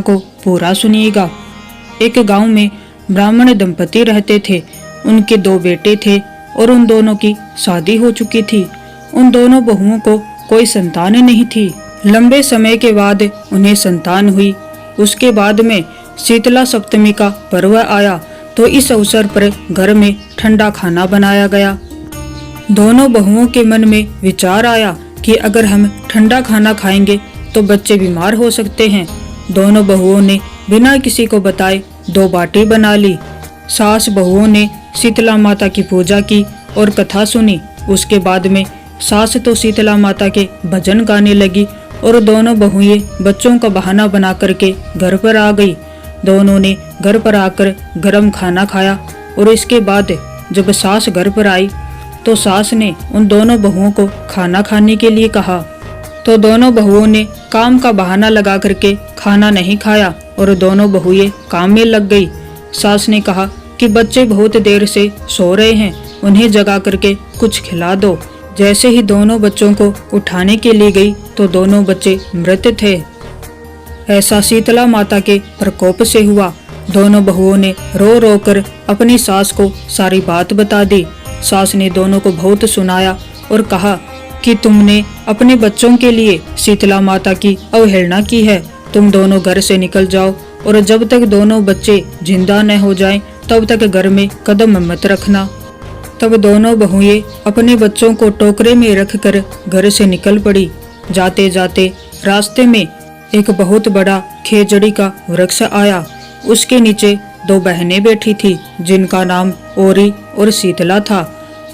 को पूरा सुनिएगा। एक गांव में ब्राह्मण दंपति रहते थे। उनके 2 बेटे थे और उन दोनों की शादी हो चुकी थी। उन दोनों बहुओं को कोई संतान नहीं थी। लंबे समय के बाद उन्हें संतान हुई। उसके बाद में शीतला सप्तमी का पर्व आया तो इस अवसर पर घर में ठंडा खाना बनाया गया। दोनों बहुओं के मन में विचार आया कि अगर हम ठंडा खाना खाएंगे तो बच्चे बीमार हो सकते हैं। दोनों बहुओं ने बिना किसी को बताए 2 बाटी बना ली। सास बहुओं ने शीतला माता की पूजा की और कथा सुनी। उसके बाद में सास तो शीतला माता के भजन गाने लगी और दोनों बहुएं बच्चों का बहाना बना करके घर पर आ गई। दोनों ने घर पर आकर गरम खाना खाया और इसके बाद जब सास घर पर आई तो सास ने उन दोनों बहुओं को खाना खाने के लिए कहा तो दोनों बहुओं ने काम का बहाना लगा करके खाना नहीं खाया और दोनों बहुएं काम में लग गई। सास ने कहा कि बच्चे बहुत देर से सो रहे हैं, उन्हें जगा करके कुछ खिला दो। जैसे ही दोनों बच्चों को उठाने के लिए गई तो दोनों बच्चे मृत थे। ऐसा शीतला माता के प्रकोप से हुआ। दोनों बहुओं ने रो रो कर अपनी सास को सारी बात बता दी। सास ने दोनों को बहुत सुनाया और कहा कि तुमने अपने बच्चों के लिए शीतला माता की अवहेलना की है। तुम दोनों घर से निकल जाओ और जब तक दोनों बच्चे जिंदा न हो जाएं तब तक घर में कदम मत रखना। तब दोनों बहुएं अपने बच्चों को टोकरे में रखकर घर से निकल पड़ी। जाते जाते रास्ते में एक बहुत बड़ा खेजड़ी का वृक्ष आया। उसके नीचे 2 बहनें बैठी थी जिनका नाम ओरी और शीतला था।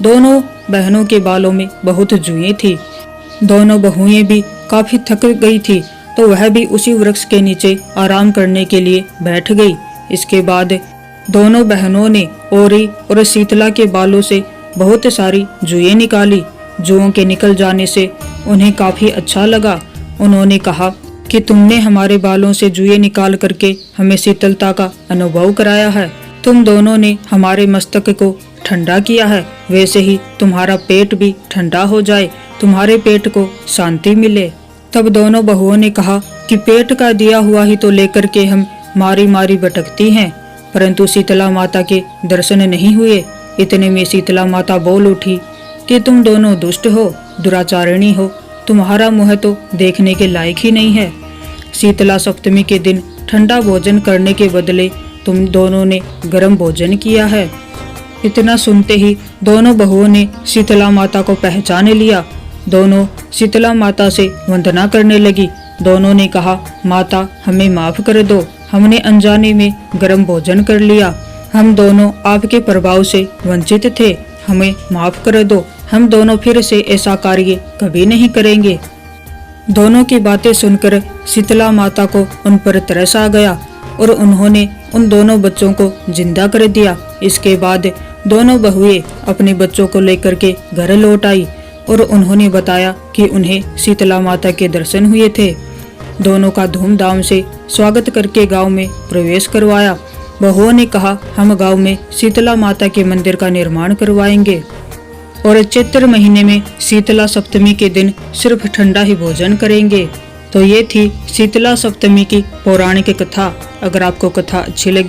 दोनों बहनों के बालों में बहुत जुएं थी। दोनों बहुएं भी काफी थक गई थी तो वह भी उसी वृक्ष के नीचे आराम करने के लिए बैठ गई। इसके बाद दोनों बहनों ने ओरी और शीतला के बालों से बहुत सारी जुएं निकाली। जुओं के निकल जाने से उन्हें काफी अच्छा लगा। उन्होंने कहा कि तुमने हमारे बालों से जुएं निकाल करके हमें शीतलता का अनुभव कराया है। तुम दोनों ने हमारे मस्तक को ठंडा किया है। वैसे ही तुम्हारा पेट भी ठंडा हो जाए, तुम्हारे पेट को शांति मिले। तब दोनों बहुओं ने कहा कि पेट का दिया हुआ ही तो लेकर के हम मारी मारी भटकती हैं, परंतु शीतला माता के दर्शन नहीं हुए। इतने में शीतला माता बोल उठी कि तुम दोनों दुष्ट हो, दुराचारिणी हो, तुम्हारा मुँह तो देखने के लायक ही नहीं है। शीतला सप्तमी के दिन ठंडा भोजन करने के बदले तुम दोनों ने गर्म भोजन किया है। इतना सुनते ही दोनों बहुओं ने शीतला माता को पहचान लिया। दोनों शीतला माता से वंदना करने लगी। दोनों ने कहा, माता हमें माफ कर दो, हमने अनजाने में गर्म भोजन कर लिया। हम दोनों आपके प्रभाव से वंचित थे, हमें माफ कर दो। हम दोनों फिर से ऐसा कार्य कभी नहीं करेंगे। दोनों की बातें सुनकर शीतला माता को उन पर तरस आ गया और उन्होंने उन दोनों बच्चों को जिंदा कर दिया। इसके बाद दोनों बहुएं अपने बच्चों को लेकर के घर लौट आई और उन्होंने बताया कि उन्हें शीतला माता के दर्शन हुए थे। दोनों का धूमधाम से स्वागत करके गांव में प्रवेश करवाया। बहुओं ने कहा, हम गांव में शीतला माता के मंदिर का निर्माण करवाएंगे और चैत्र महीने में शीतला सप्तमी के दिन सिर्फ ठंडा ही भोजन करेंगे। तो ये थी शीतला सप्तमी की पौराणिक कथा। अगर आपको कथा अच्छी लगी